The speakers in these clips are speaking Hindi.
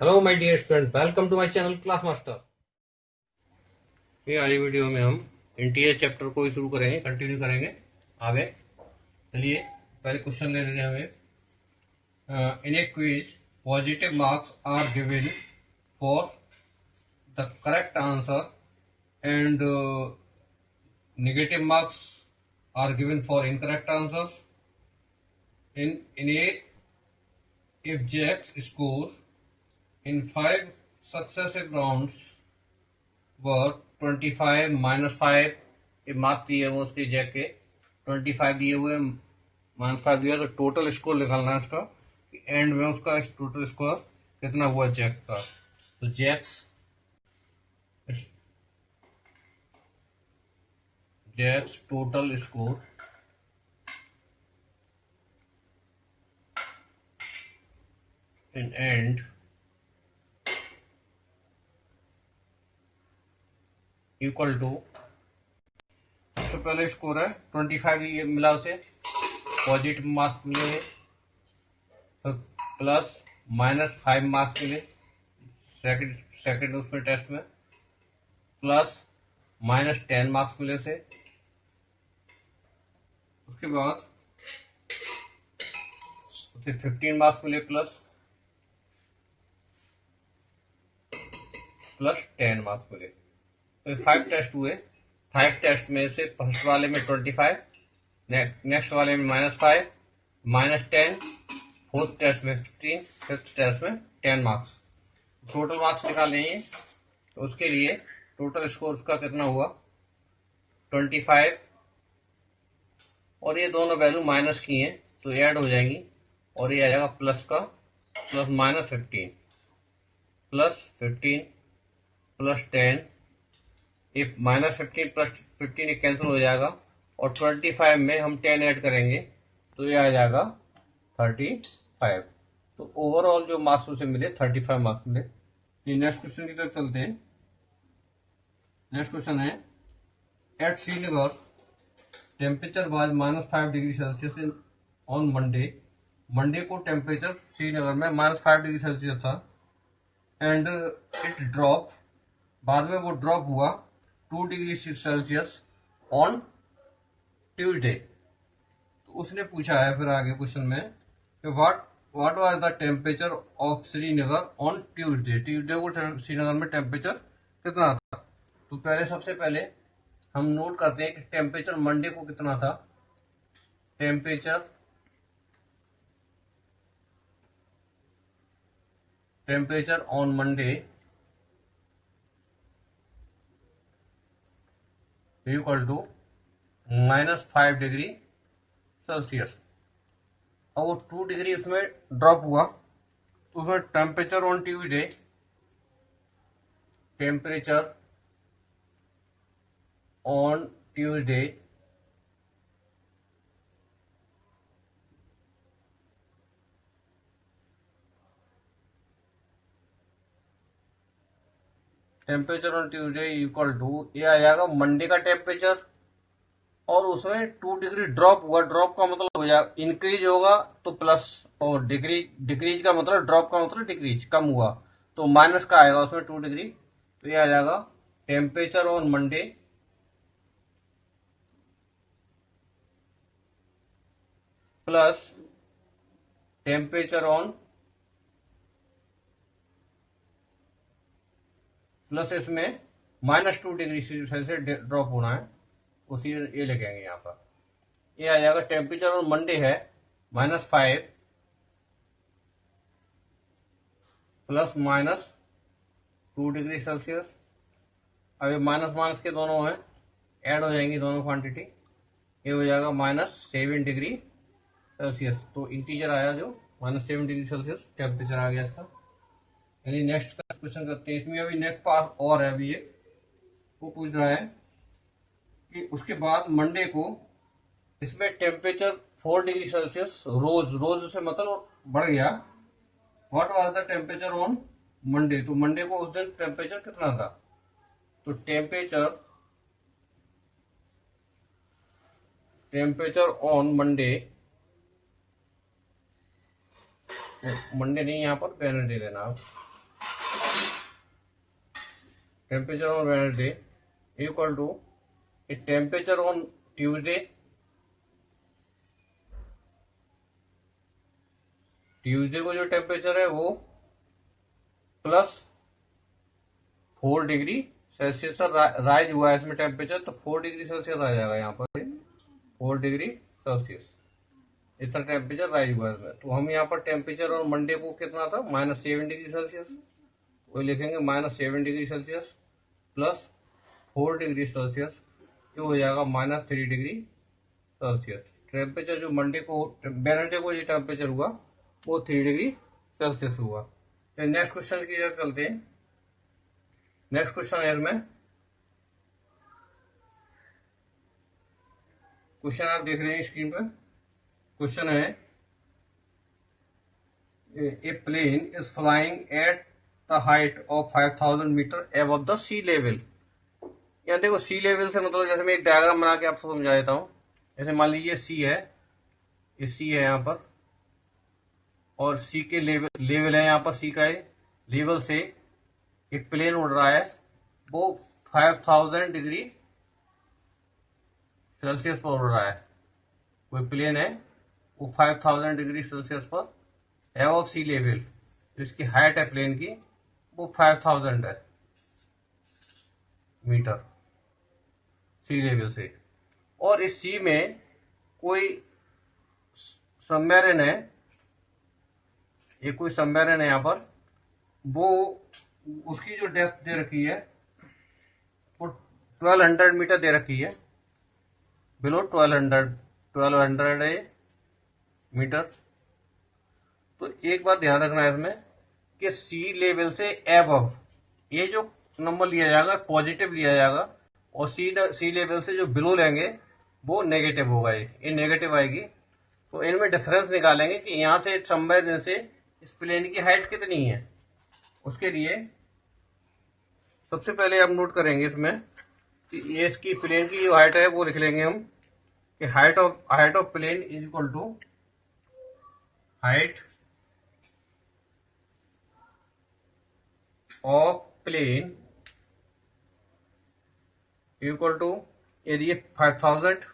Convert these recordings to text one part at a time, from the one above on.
Hello my dear student, welcome to my channel class master. ये वाली वीडियो में हम इंटीरियर चैप्टर को ही शुरू करेंगे, कंटिन्यू करेंगे आगे। चलिए पहले क्वेश्चन ले लेंगे हमें। In a quiz positive marks are given for the correct answer and negative marks are given for incorrect answer. In a if Jack's score in 5 successive rounds were 25 -5, ये मार्क्स दिए हुए उसके जैक के 25 दिए हुए, -5 दिया, तो टोटल स्कोर निकालना है उसका। एंड में उसका टोटल स्कोर कितना हुआ जैक का। तो Jack's total score in end equal to, सबसे पहले स्कोर है 25 ये मिला उसे, पॉजिटिव मार्क्स मिले हैं, तो प्लस -5 मार्क्स मिले सेकंड उसमें टेस्ट में, प्लस -10 मार्क्स मिले से। उसके बाद उसे 15 मार्क्स मिले प्लस 10 मार्क्स मिले। तो 5 टेस्ट हुए। 5 टेस्ट में से फर्स्ट वाले में 25, नेक्स्ट वाले में -5, -10, फोर्थ टेस्ट में 15, फिफ्थ टेस्ट में 10 मार्क्स। टोटल मार्क्स निकालने हैं, तो उसके लिए टोटल स्कोर उसका कितना हुआ 25, और ये दोनों वैल्यू माइनस की हैं तो ऐड हो जाएंगी, और ये आ जाएगा प्लस का प्लस -15 +15 +10, ये -15 +15 कैंसिल हो जाएगा, और 25 में हम 10 ऐड करेंगे तो ये आ जाएगा 35। तो ओवरऑल जो मार्क्स उसे मिले 35 मार्क्स मिले। नेक्स्ट क्वेश्चन की तरफ चलते हैं। नेक्स्ट क्वेश्चन है, at Srinagar temperature was -5 degree Celsius on Monday. Monday को टेम्परेचर श्रीनगर में -5 डिग्री सेल्सियस था, एंड इट ड्रॉप, बाद में वो ड्रॉप हुआ 2 डिग्री सेल्सियस ऑन ट्यूसडे। तो उसने पूछा है फिर आगे क्वेश्चन में कि what was the temperature of Srinagar on Tuesday. Tuesday को श्रीनगर में टेम्परेचर कितना था। तो सबसे पहले हम नोट करते हैं कि टेम्परेचर मंडे को कितना था। Temperature on Monday equal to -5 degree Celsius, और वो 2 डिग्री उसमें ड्रॉप हुआ, तो उसमें temperature on Tuesday, temperature on Tuesday temperature on Tuesday equal to, ये आ जाएगा मंडे का टेम्परेचर, और उसमें 2 डिग्री ड्रॉप हुआ। ड्रॉप का मतलब हो जाएगा इंक्रीज होगा तो प्लस, और डिक्रीज का मतलब, ड्रॉप का मतलब डिक्रीज, कम हुआ, तो माइनस का आएगा उसमें 2 डिग्री। तो ये आ जाएगा temperature on Monday plus temperature on, plus इसमें -2 डिग्री सेल्सियस ड्रॉप होना है, उसी ये लेके आएंगे यहाँ पर। ये आ जाएगा टेम्परेचर ऑन मंडे है -5 प्लस -2 डिग्री सेल्सियस। अब माइनस माइनस के दोनों हैं, ऐड हो जाएंगी दोनों क्वांटिटी, ये हो जाएगा -7 डिग्री सेल्सियस। तो इंटीजर आया जो -7 डिग्री सेल्सियस टेम्परेचर आ गया इसका। यानी नेक्स्ट का क्वेश्चन करते हैं। इसमें अभी नेक्स्ट पार्ट और है, अभी ये वो पूछ रहा है कि उसके बाद मंडे को इसमें टेम्परेचर 4 डिग्री सेल्सियस रोज से मतलब बढ़ गया। What was the temperature on Monday. तो मंडे को उस दिन टेम्परेचर कितना था। तो टेम्परेचर ऑन मंडे नहीं, यहाँ पर वेडनेसडे लेना आप, temperature on Wednesday equal to temperature on Tuesday, Tuesday को जो टेम्परेचर है वो प्लस 4 डिग्री सेल्सियस राइज हुआ है इसमें टेम्परेचर, तो 4 डिग्री सेल्सियस आ जाएगा यहाँ पर, 4 डिग्री सेल्सियस इतना टेम्परेचर राइज हुआ है इसमें। तो हम यहाँ पर टेम्परेचर और मंडे को कितना था -7 डिग्री सेल्सियस, वो लिखेंगे -7 degree Celsius plus 4 degree Celsius, ये हो जाएगा -3 डिग्री सेल्सियस। टेम्परेचर जो मंडे को वेडनेसडे को जो टेम्परेचर हुआ वो 3 डिग्री सेल्सियस हुआ। नेक्स्ट क्वेश्चन की तरफ चलते हैं। नेक्स्ट क्वेश्चन है इसमें, क्वेश्चन आप देख रहे हैं स्क्रीन पर। क्वेश्चन है a plane is flying at the height of 5000 metre above the sea level. यहाँ देखो सी लेवल से मतलब जैसे मैं एक डायग्राम बना के आपको समझा देता हूँ। जैसे मान लीजिए सी है, ये सी है यहाँ पर, और सी के लेवल है यहाँ पर, सी का लेवल से एक प्लेन उड़ रहा है, वो 5000 डिग्री सेल्सियस पर उड़ रहा है। कोई प्लेन है वो 5000 डिग्री सेल्सियस पर एबव सी लेवल, जिसकी हाइट है प्लेन की वो 5000 है मीटर सी लेवल से। और इस सी में कोई सबमरीन है, ये कोई सबमरीन है यहाँ पर, वो उसकी जो डेप्थ दे रखी है वो 1200 मीटर दे रखी है, बिलो 1200 मीटर। तो एक बात ध्यान रखना है इसमें कि सी लेवल से एबव ये जो नंबर लिया जाएगा पॉजिटिव लिया जाएगा, और सी लेवल से जो बिलो लेंगे वो नेगेटिव होगा, ये नेगेटिव आएगी। तो इनमें डिफरेंस निकालेंगे कि यहाँ से सबमरीन से इस प्लेन की हाइट कितनी है। उसके लिए सबसे पहले हम नोट करेंगे इसमें कि ये इसकी प्लेन की जो हाइट है वो लिख लेंगे हम कि height of plane is equal to height of plane equal to area 5000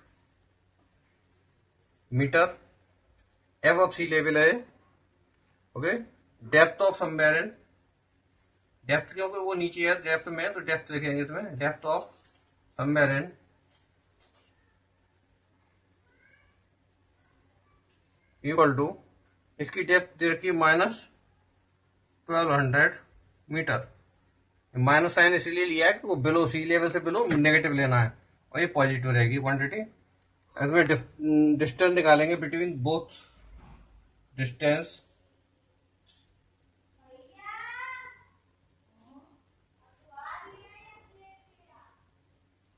metre above sea level है। Okay, depth of submarine, depth क्योंकि वो नीचे है डेप्थ में, तो डेप्थ लिखेंगे इसमें, depth of submarine equal to इसकी डेप्थ दे रखी -1200 मीटर। माइनस साइन इसलिए लिया है कि वो बिलो सी लेवल से बिलो नेगेटिव लेना है, और ये पॉजिटिव रहेगी क्वांटिटी। इसमें डिस्टेंस निकालेंगे between both, distance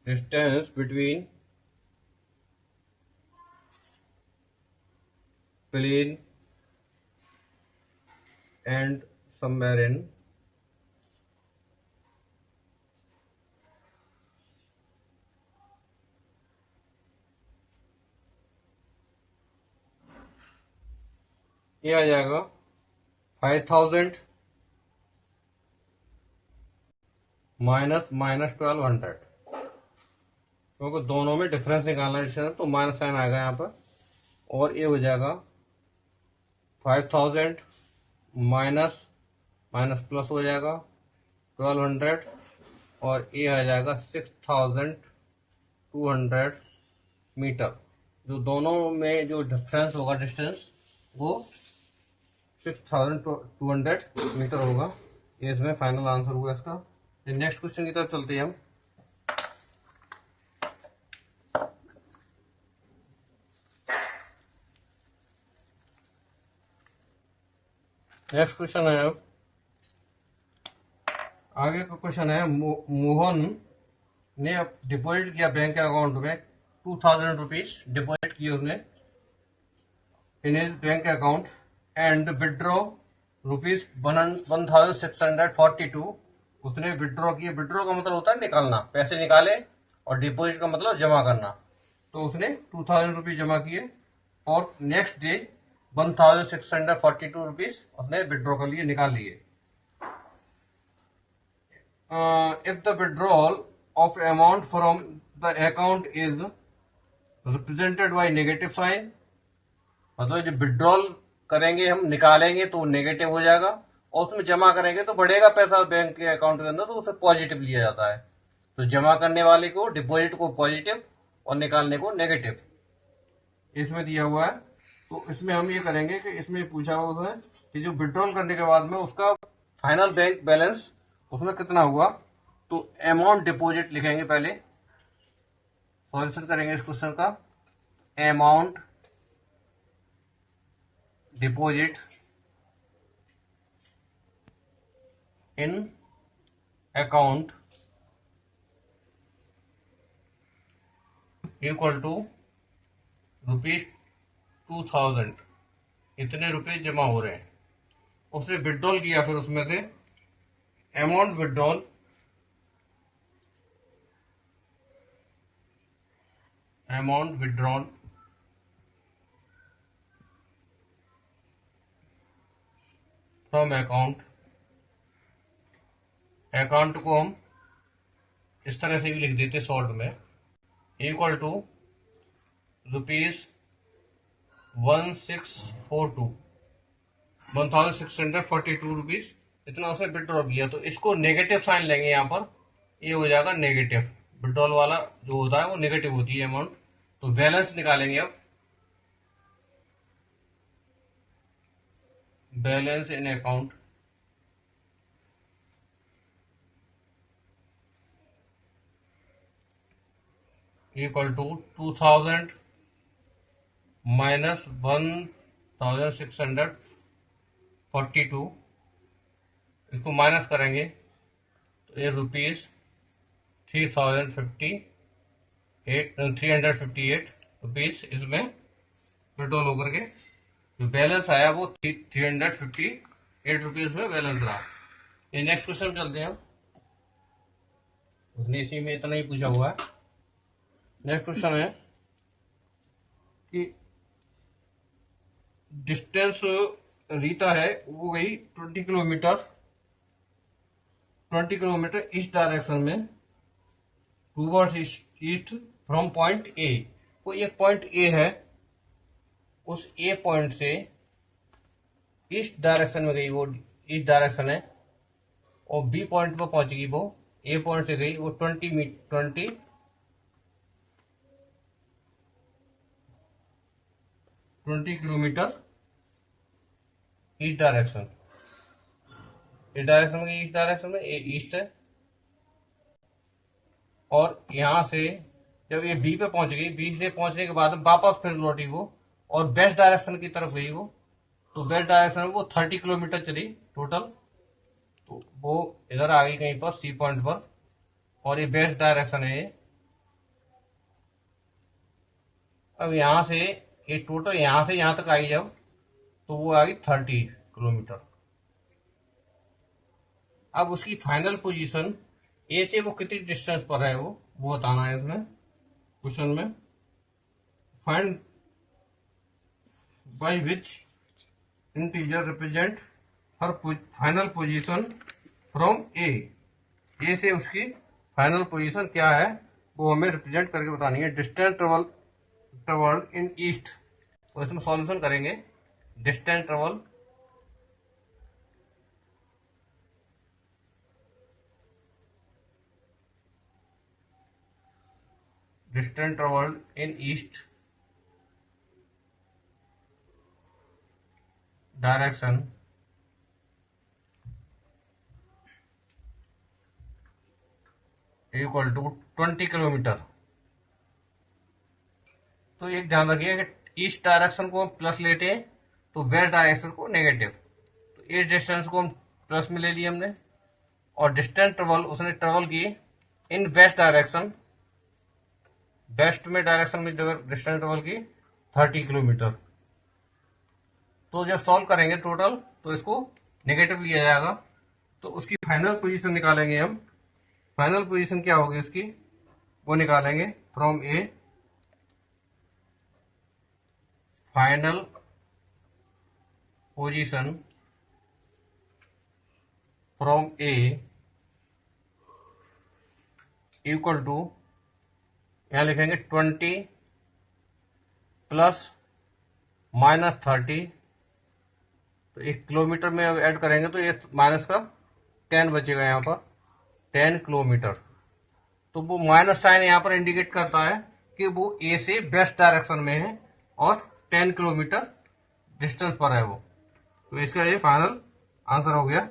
between plane and submarine ये आ जाएगा 5000 माइनस 1200, क्योंकि दोनों में डिफरेंस निकालना है तो माइनस साइन आएगा यहाँ पर, और ये हो जाएगा 5000 माइनस प्लस हो जाएगा 1200, और ये आ जाएगा 6200 मीटर। जो दोनों में जो डिफरेंस होगा डिस्टेंस वो 6200 मीटर होगा। ये इसमें फाइनल आंसर हुआ इसका। नेक्स्ट क्वेश्चन की तरफ चलते हैं हम। नेक्स्ट क्वेश्चन है, आगे का क्वेश्चन है, मोहन ने डिपॉजिट किया बैंक अकाउंट में 2000 रुपीज डिपॉजिट किए उसने in his bank account and withdraw rupees 1642। उसने विड्रॉ किए, विड्रॉ का मतलब होता है निकालना, पैसे निकाले, और डिपॉजिट का मतलब जमा करना। तो उसने 2000 रुपीज जमा किए, और नेक्स्ट डे 1642 रुपीज उसने विड्रॉ कर लिए, निकाल लिए। if the withdrawal of amount from the account is represented by negative sign, मतलब जब विड्रॉल करेंगे हम निकालेंगे तो नेगेटिव हो जाएगा, और उसमें जमा करेंगे तो बढ़ेगा पैसा बैंक के अकाउंट के अंदर, तो उसे पॉजिटिव लिया जाता है। तो जमा करने वाले को, डिपॉजिट को पॉजिटिव और निकालने को नेगेटिव इसमें दिया हुआ है। तो इसमें हम ये करेंगे कि इसमें पूछा हुआ है कि जो विड्रॉल करने के बाद में उसका फाइनल बैंक बैलेंस उसमें कितना हुआ, तो अमाउंट डिपॉजिट लिखेंगे पहले, सॉल्यूशन करेंगे इस क्वेश्चन का। Amount deposit in account equal to ₹2000, इतने रुपए जमा हो रहे हैं। उसने विड्रॉल किया, फिर उसमें से amount withdrawal withdrawal from account, account को हम इस तरह से भी लिख देते शॉर्ट में, इक्वल टू ₹1642, 1642 रुपीज इतना उसने विड्रॉ किया। तो इसको नेगेटिव साइन लेंगे यहाँ पर, ये हो जाएगा नेगेटिव, विड्रॉल वाला जो होता है वो नेगेटिव होती है अमाउंट। तो बैलेंस निकालेंगे अब, balance in account equal to 2000 minus 1642, इसको माइनस करेंगे तो ये ₹358 रुपीज इसमें विड्रॉल होकर के जो बैलेंस आया वो 358 रुपीज में बैलेंस रहा। ये नेक्स्ट क्वेश्चन चलते हैं, उसने इसी में इतना ही पूछा हुआ है। नेक्स्ट क्वेश्चन है कि डिस्टेंस रीता है वो गई 20 किलोमीटर ईस्ट डायरेक्शन में, towards east from point A. कोई एक पॉइंट ए है, उस ए पॉइंट से ईस्ट डायरेक्शन में गई, वो ईस्ट डायरेक्शन है, और बी पॉइंट पर पहुंचेगी, वो ए पॉइंट से गई वो 20 किलोमीटर ईस्ट डायरेक्शन, इस डायरेक्शन में, ईस्ट डायरेक्शन में, ये ईस्ट है। और यहां से जब ये बी पे पहुंच गई, बी से पहुंचने के बाद वापस फिर लौटी वो और वेस्ट डायरेक्शन की तरफ गई वो, तो वेस्ट डायरेक्शन में वो 30 किलोमीटर चली टोटल। तो वो इधर आ गई कहीं पर सी पॉइंट पर, और ये वेस्ट डायरेक्शन है ये। अब यहां से ये टोटल यहां से यहां तक आई जब, तो वो आ गई 30 किलोमीटर। अब उसकी फाइनल पोजीशन ए से वो कितनी डिस्टेंस पर है वो बताना है इसमें क्वेश्चन में। Find by which integer represent her final position from A से उसकी फाइनल पोजीशन क्या है वो हमें रिप्रेजेंट करके बतानी है। डिस्टेंस ट्रेवल इन ईस्ट, तो इसमें सॉल्यूशन करेंगे। Distance travel in east direction equal to 20 kilometre. तो एक ध्यान रखिए कि ईस्ट डायरेक्शन को हम प्लस लेते हैं तो वेस्ट डायरेक्शन को नेगेटिव, तो इस डिस्टेंस को हम प्लस में ले लिए हमने, और डिस्टेंस ट्रेवल उसने ट्रेवल की इन वेस्ट डायरेक्शन, वेस्ट में डायरेक्शन में डिस्टेंस ट्रेवल की 30 किलोमीटर। तो जब सॉल्व करेंगे टोटल तो इसको नेगेटिव लिया जाएगा, तो उसकी फाइनल पोजीशन निकालेंगे हम। फाइनल पोजीशन क्या होगी उसकी, वो निकालेंगे from A, final position from A equal to, यहाँ लिखेंगे 20 प्लस माइनस 30, तो 1 किलोमीटर में अब ऐड करेंगे तो ये माइनस का 10 बचेगा यहाँ पर, 10 किलोमीटर। तो वो माइनस साइन यहाँ पर इंडिकेट करता है कि वो ए से वेस्ट डायरेक्शन में है और 10 किलोमीटर डिस्टेंस पर है वो। तो इसका ये फाइनल आंसर हो गया।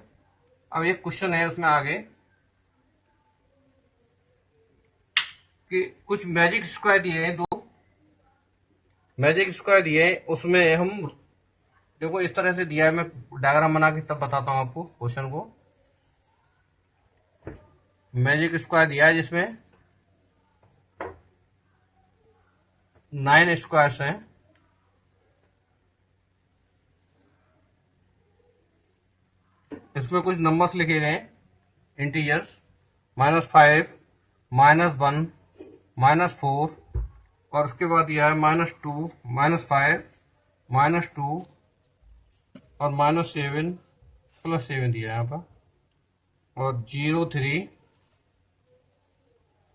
अब एक क्वेश्चन है उसमें आगे कि कुछ मैजिक स्क्वायर दिए हैं, 2 मैजिक स्क्वायर दिए हैं, उसमें हम देखो इस तरह से दिया है, मैं डायग्राम बना के तब बताता हूं आपको क्वेश्चन को। मैजिक स्क्वायर दिया है जिसमें 9 स्क्वायर्स हैं, इसमें कुछ नंबर्स लिखे गए इंटीजर्स, -5, -1, -4, और उसके बाद यह है -2, -5, -2 और -7 +7 दिया है यहाँ पर, और 0, 3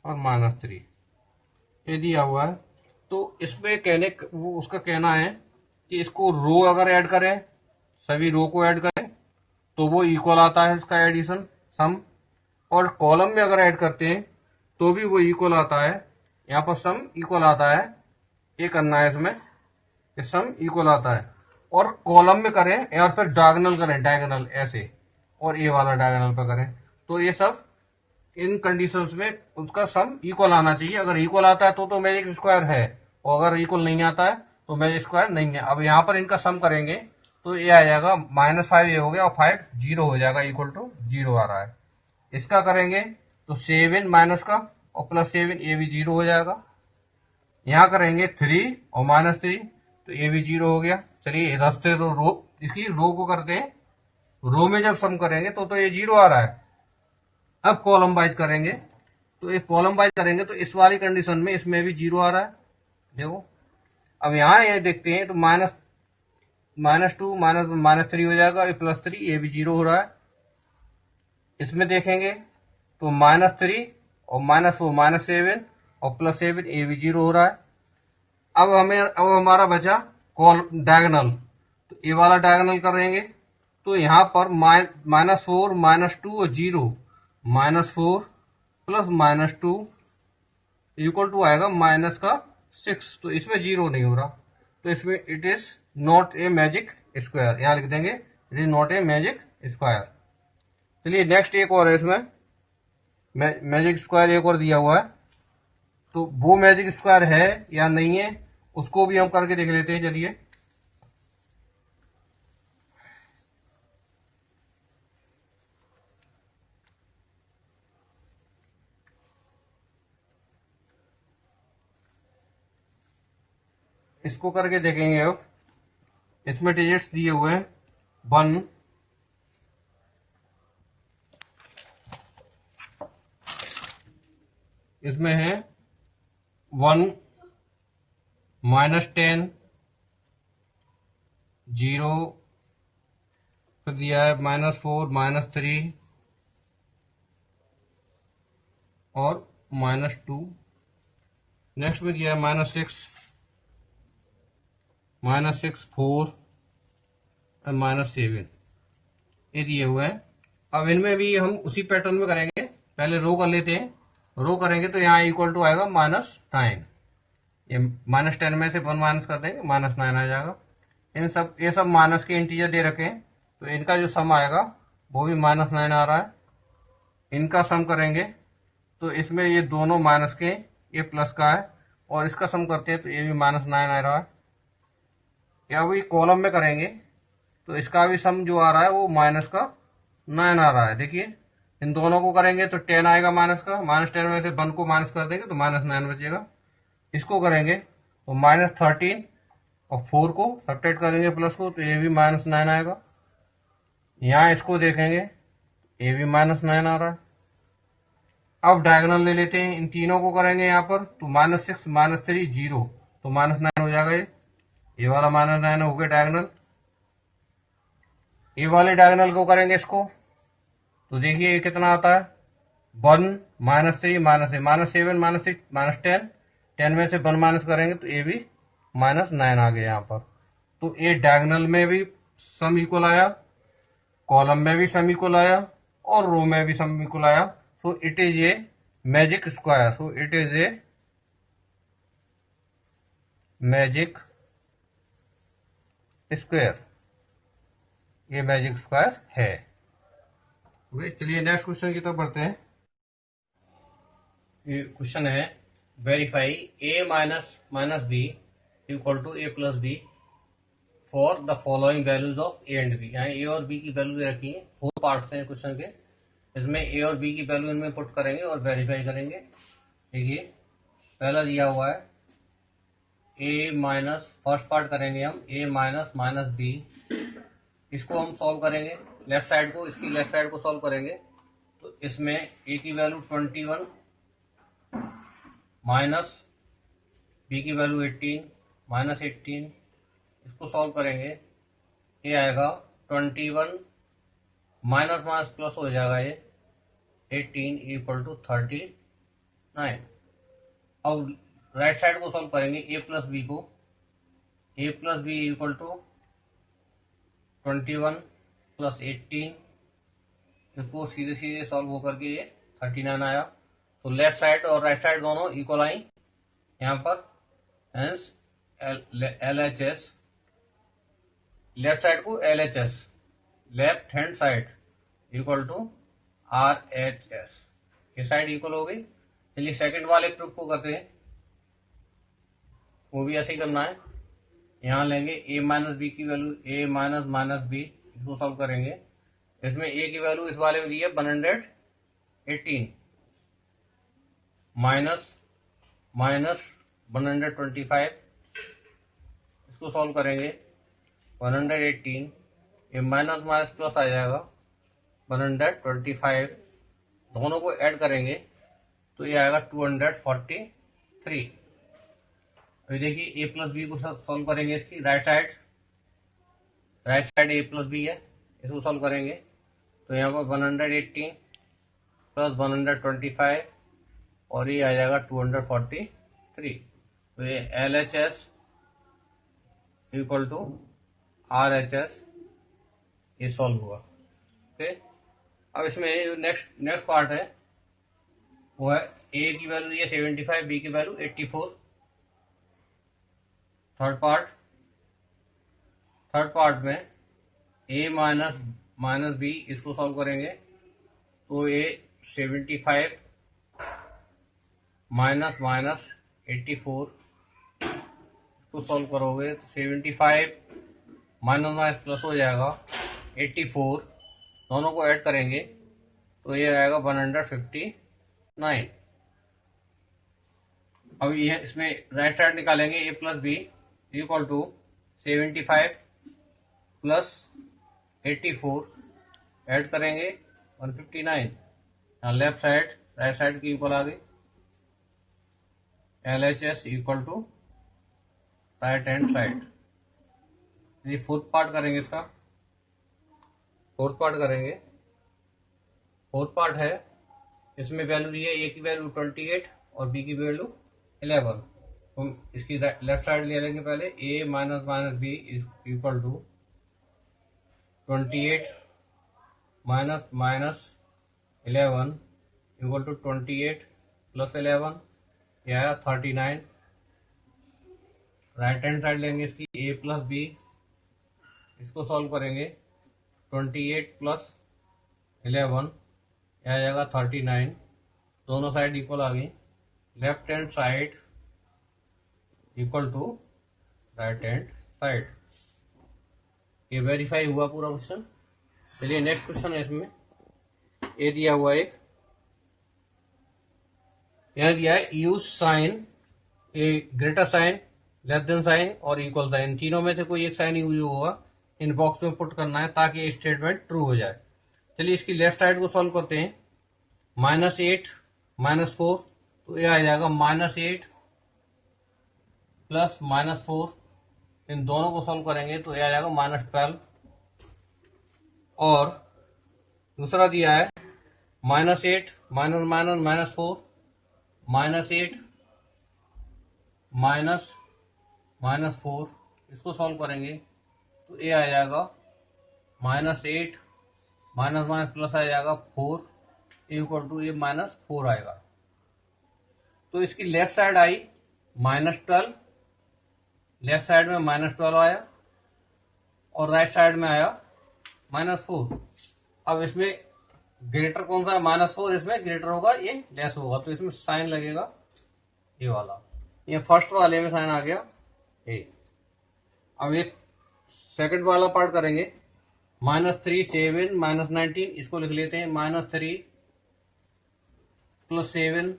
और -3 ये दिया हुआ है। तो इसमें वो उसका कहना है कि इसको रो अगर ऐड करें, सभी रो को ऐड करें तो वो इक्वल आता है इसका एडिशन सम, और कॉलम में अगर ऐड करते हैं तो भी वो इक्वल आता है, यहाँ पर सम इक्वल आता है। ये करना है इसमें कि सम इक्वल आता है, और कॉलम में करें या फिर डायगोनल करें, डायगोनल ऐसे, और ए वाला डायगोनल पर करें, तो ये सब इन कंडीशंस में उसका सम इक्वल आना चाहिए। अगर इक्वल आता है तो मैजिक स्क्वायर है, और अगर इक्वल नहीं आता है तो मैजिक स्क्वायर नहीं है। अब यहाँ पर इनका सम करेंगे तो ये आ जाएगा -5 ये हो गया, और 5 0 हो जाएगा, इक्वल टू 0 आ रहा है। इसका करेंगे तो 7 माइनस का और +7 ये भी 0 हो जाएगा। यहाँ करेंगे 3 और -3 तो ये भी 0 हो गया। चलिए रस्ते तो रो, इसकी रो को करते हैं, रो में जब सम करेंगे तो ये 0 आ रहा है। अब कॉलम वाइज करेंगे तो ये कॉलम वाइज करेंगे तो इस वाली कंडीशन में इसमें भी 0 आ रहा है, देखो। अब यहाँ ये देखते हैं तो -2 -3 हो जाएगा, ये +3 ये भी 0 हो रहा है। इसमें देखेंगे तो -3 और -4 -7 और +7 ये भी 0 हो रहा है। अब हमारा बचा कॉल डायगोनल, तो ये वाला डायगोनल करेंगे तो यहाँ पर -4 -2 और 0, -4 प्लस -2 इक्वल टू आएगा -6, तो इसमें 0 नहीं हो रहा, तो इसमें it is not a magic square, यहाँ लिख देंगे it is not a magic square. चलिए नेक्स्ट एक और है, इसमें मैजिक स्क्वायर एक और दिया हुआ है, तो वो मैजिक स्क्वायर है या नहीं है उसको भी हम करके देख लेते हैं। चलिए इसको करके देखेंगे। अब इसमें डिजिट्स दिए हुए हैं 1, इसमें है 1, -10, 0, फिर दिया है -4 -3 और -2। नेक्स्ट में दिया है -6 4 और -7, ये दिए हुए हैं। अब इनमें भी हम उसी पैटर्न में करेंगे, पहले रो कर लेते हैं। रो करेंगे तो यहाँ इक्वल टू आएगा -9, ये -10 में से 1 माइनस कर देंगे, -9 आ जाएगा। ये सब माइनस के इंटीजर दे रखे हैं, तो इनका जो सम आएगा वो भी -9 आ रहा है। इनका सम करेंगे तो इसमें ये दोनों माइनस के, ये प्लस का है, और इसका सम करते हैं तो ये भी -9 आ रहा है। या वही कॉलम में करेंगे तो इसका भी सम जो आ रहा है वो -9 आ रहा है। देखिए इन दोनों को करेंगे तो 10 आएगा माइनस का, -10 में से 1 को माइनस कर देंगे तो -9 बचेगा। इसको करेंगे तो -13 और 4 को सब्ट्रैक्ट करेंगे प्लस को, तो ये भी -9 आएगा। यहाँ इसको देखेंगे ये भी -9 आ रहा है। अब डायगोनल ले लेते हैं, इन तीनों को करेंगे यहाँ पर तो -6 -3 0, तो -9 हो जाएगा। ये वाला -9 हो गया डायगोनल। ये वाले डायगोनल को करेंगे इसको तो देखिए ये कितना आता है, 1 -3 -7 -6 -10, 10 में से 1 माइनस करेंगे तो ए भी -9 आ गया यहाँ पर। तो ए डायगोनल में भी सम इक्वल आया, कॉलम में भी सम इक्वल आया और रो में भी सम इक्वल आया। So it is a magic square. So it is a magic square, ये मैजिक स्क्वायर है। ओके, चलिए नेक्स्ट क्वेश्चन की तरफ बढ़ते हैं। ये क्वेश्चन है verify a minus B equal to a plus B for the following values of a and b। यहाँ a और b की वैल्यू दे रखी है, 4 पार्ट हैं क्वेश्चन के, इसमें a और b की वैल्यू इनमें पुट करेंगे और वेरीफाई करेंगे। देखिए पहला दिया हुआ है a माइनस, फर्स्ट पार्ट करेंगे हम a माइनस बी, इसको हम सॉल्व करेंगे लेफ्ट साइड को, इसकी लेफ्ट साइड को सॉल्व करेंगे। तो इसमें a की वैल्यू 21 माइनस बी की वैल्यू 18 -18, इसको सॉल्व करेंगे, ये आएगा 21 माइनस माइनस प्लस हो जाएगा ये 18 इक्वल टू 39। अब राइट साइड को सॉल्व करेंगे a प्लस बी को, a plus B equal to 21 plus 18, इसको सीधे सीधे सॉल्व होकर के ये 39 आया। तो लेफ्ट साइड और राइट साइड दोनों इक्वल आई यहाँ पर, हेंस LHS, लेफ्ट साइड को LHS, left hand side equal to RHS, ये साइड इक्वल हो गई। चलिए सेकंड वाले प्रूफ को करते हैं, वो भी ऐसे ही करना है। यहाँ लेंगे a माइनस बी की वैल्यू, a माइनस बी, इसको सॉल्व करेंगे। इसमें a की वैल्यू इस वाले में दी है 118 माइनस 125, इसको सॉल्व करेंगे 118, ये माइनस माइनस प्लस आ जाएगा 125, दोनों को ऐड करेंगे तो ये आएगा 243। अभी देखिए a प्लस बी को सॉल्व करेंगे, इसकी right side a plus B है, इसको सॉल्व करेंगे तो यहाँ पर 118 प्लस 125 और ये आ जाएगा 243। तो ये LHS इक्वल टू RHS, ये सॉल्व हुआ। ओके, अब इसमें नेक्स्ट पार्ट है वो है a की वैल्यू ये 75, b की वैल्यू 84। थर्ड पार्ट में a माइनस बी, इसको सॉल्व करेंगे तो ये 75 माइनस 84, इसको सॉल्व करोगे तो 75 माइनस माइनस प्लस हो जाएगा 84, दोनों को ऐड करेंगे तो ये आएगा 159। अब ये इसमें राइट साइड निकालेंगे, a plus B equal to 75 plus 84, add करेंगे 159। लेफ्ट साइड राइट साइड की इक्वल आ गई, LHS equal to right hand side. ये फोर्थ पार्ट करेंगे, इसका फोर्थ पार्ट करेंगे। फोर्थ पार्ट है, इसमें वैल्यू दी है a की वैल्यू 28 और b की वैल्यू 11। हम इसकी लेफ्ट साइड ले लेंगे पहले, a minus B equal to 28 minus 11 equal to 28 plus 11, यह आया 39। राइट हैंड साइड लेंगे इसकी, a प्लस बी, इसको सॉल्व करेंगे 28 प्लस 11, यह आ जाएगा 39, दोनों साइड इक्वल आ गई। Left hand side equal to right hand side, ये वेरीफाई हुआ पूरा क्वेश्चन। चलिए नेक्स्ट क्वेश्चन है, इसमें ये दिया हुआ एक, यहाँ दिया है use sign, a greater sign, less than sign और इक्वल साइन, तीनों में से कोई एक साइन यूज होगा, इन बॉक्स में पुट करना है ताकि ये स्टेटमेंट ट्रू हो जाए। चलिए इसकी लेफ्ट साइड को सॉल्व करते हैं, -8 -4, तो ये आ जाएगा -8 प्लस -4, इन दोनों को सॉल्व करेंगे तो ये आ जाएगा -12। और दूसरा दिया है -8 माइनस माइनस -4 -8 -4, इसको सॉल्व करेंगे तो ये आ जाएगा -8 माइनस माइनस प्लस आ जाएगा 4 इक्वल टू ये -4 आएगा। तो इसकी left side I -12, left side में -12 आया और राइट साइड में आया -4। अब इसमें ग्रेटर कौन सा है? -4, इसमें ग्रेटर होगा, ये लेस होगा, तो इसमें साइन लगेगा ये वाला। ये फर्स्ट वाले में साइन आ गया ए। अब ये सेकंड वाला पार्ट करेंगे। -3 7 -19, इसको लिख लेते हैं -3 + 7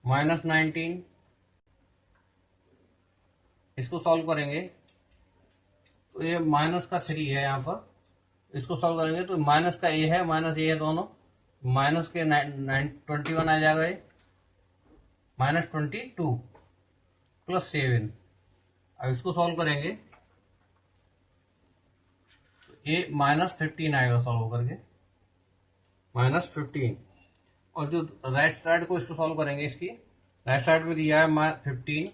-19, इसको सॉल्व करेंगे तो ये -3 है यहाँ पर, इसको सॉल्व करेंगे तो माइनस का ए है माइनस ए है दोनों, माइनस के 21 आ जाएगा, ये -22 + 7। अब इसको सॉल्व करेंगे तो ये -15 आएगा सॉल्व करके, -15। और जो राइट साइड को इसको सॉल्व करेंगे, इसकी राइट साइड में दिया है 15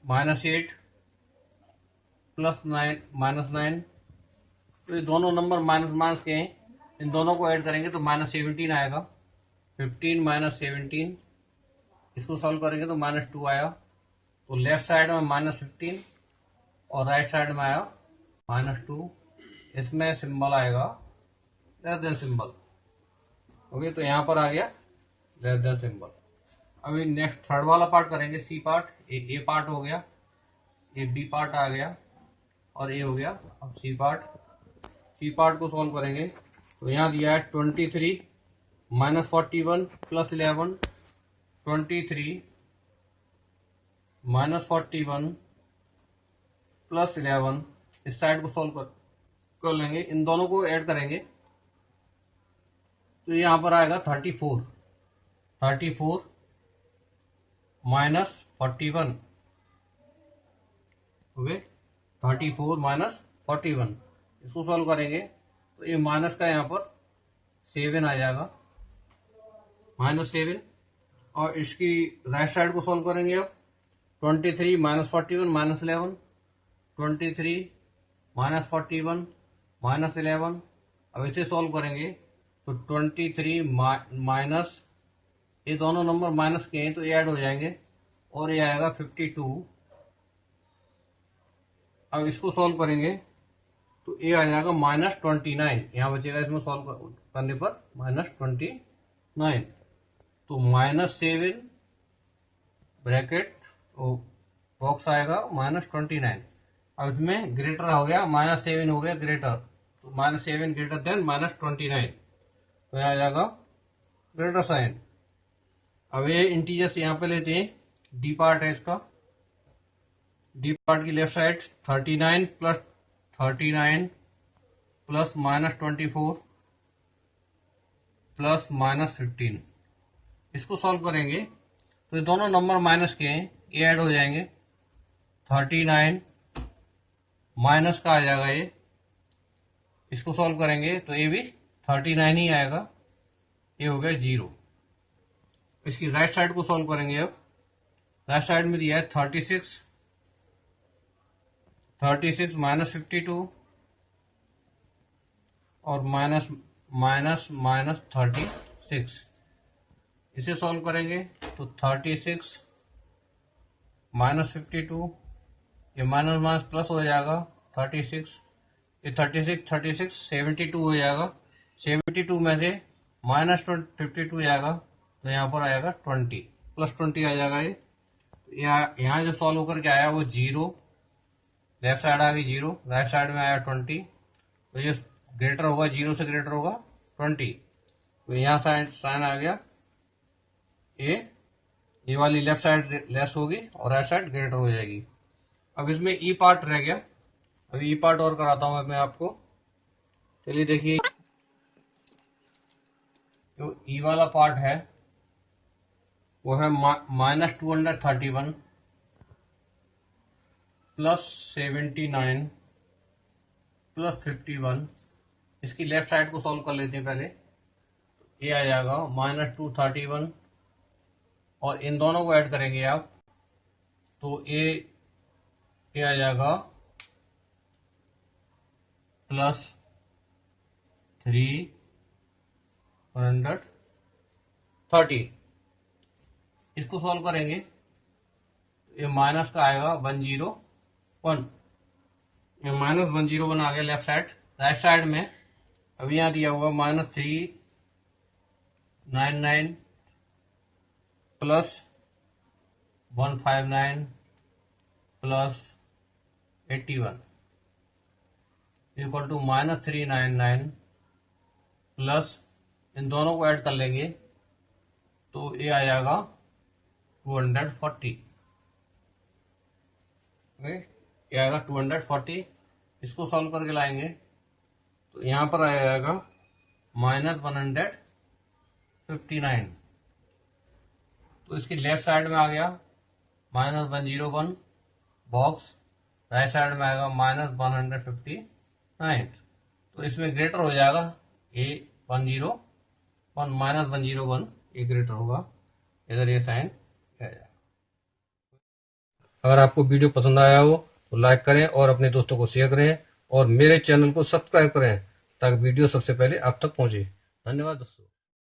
-8 + 9 तो ये दोनों नंबर माइनस माइनस के हैं, इन दोनों को ऐड करेंगे तो -17 आएगा। 15 - 17, इसको सॉल्व करेंगे तो -2 आया। तो लेफ्ट साइड में -15 और राइट साइड में आया -2, इसमें सिंबल आएगा लेस देन सिंबल। ओके, तो यहाँ पर आ गया लेस देन सिंबल। अभी नेक्स्ट थर्ड वाला पार्ट करेंगे, सी पार्ट। ए पार्ट हो गया, ये बी पार्ट आ गया और ए हो गया। अब सी पार्ट को सॉल्व करेंगे तो यहाँ दिया है 23 -41 + 11, 23 -41 + 11, इस साइड को सॉल्व कर लेंगे, इन दोनों को ऐड करेंगे तो यहाँ पर आएगा 34 -41, ओके, 34 - 41, इसको सॉल्व करेंगे तो ये माइनस का यहाँ पर 7 आ जाएगा, -7। और इसकी राइट साइड को सॉल्व करेंगे अब 23 -41 -11, 23 -41 -11। अब इसे सॉल्व करेंगे तो 23 माइनस, ये दोनों नंबर माइनस के हैं तो ये ऐड हो जाएंगे और ये आएगा 52। अब इसको सॉल्व करेंगे तो ये आ जाएगा -29, यहाँ बचेगा इसमें सॉल्व करने पर -29। तो -7 ब्रैकेट बॉक्स आएगा -29। अब इसमें ग्रेटर हो गया, -7 हो गया ग्रेटर, तो -7 ग्रेटर देन -29, तो यहाँ आ जाएगा ग्रेटर साइन। अब ये इंटीजर्स यहाँ पे लेते हैं, डी पार्ट है इसका। डी पार्ट की लेफ्ट साइड 39 + 39 + -24 + -15, इसको सॉल्व करेंगे तो ये दोनों नंबर माइनस के हैं, ये ऐड हो जाएंगे। 39 माइनस का आ जाएगा ये, इसको सॉल्व करेंगे तो ये भी 39 ही आएगा, ये हो गया 0। इसकी राइट साइड को सॉल्व करेंगे। अब राइट साइड में दिया है 36 -52 और -36, इसे सॉल्व करेंगे तो 36 -52, ये माइनस माइनस प्लस हो जाएगा 36, ये 36 72 हो जाएगा। 72 में से -52 जाएगा तो यहाँ पर आएगा 20 +20 आ जाएगा। ये यहाँ जो सॉल्व होकर के आया वो 0, लेफ्ट साइड आ गई 0, राइट साइड में आया 20, तो ये ग्रेटर होगा, 0 से ग्रेटर होगा 20, तो यहाँ साइन आ गया। ये वाली लेफ्ट साइड लेस होगी और राइट साइड ग्रेटर हो जाएगी। अब इसमें ई पार्ट रह गया, अभी ई पार्ट और कराता हूं मैं आपको। चलिए देखिए, जो ई वाला पार्ट है वो है -231 + 79 + 51 इसकी लेफ्ट साइड को सॉल्व कर लेते हैं पहले। ये आ जाएगा -231 और इन दोनों को ऐड करेंगे आप तो ये आ जाएगा +330। इसको सॉल्व करेंगे ये माइनस का आएगा 101। ये -101 आ गया लेफ्ट साइड। राइट साइड में अभी यहाँ दिया हुआ -399 +159 +81 इक्वल टू -399 प्लस इन दोनों को ऐड कर लेंगे तो ये आ जाएगा 240। ये आएगा 240। इसको सॉल्व करके लाएंगे तो यहाँ पर आ जाएगा -159। तो इसकी लेफ्ट साइड में आ गया -101 बॉक्स, राइट साइड में आएगा -159। तो इसमें ग्रेटर हो जाएगा ये 101 -101 ये ग्रेटर होगा, इधर ये साइन आ जाएगा। अगर आपको वीडियो पसंद आया हो तो लाइक करें और अपने दोस्तों को शेयर करें और मेरे चैनल को सब्सक्राइब करें ताकि वीडियो सबसे पहले आप तक पहुंचे। धन्यवाद दोस्तों।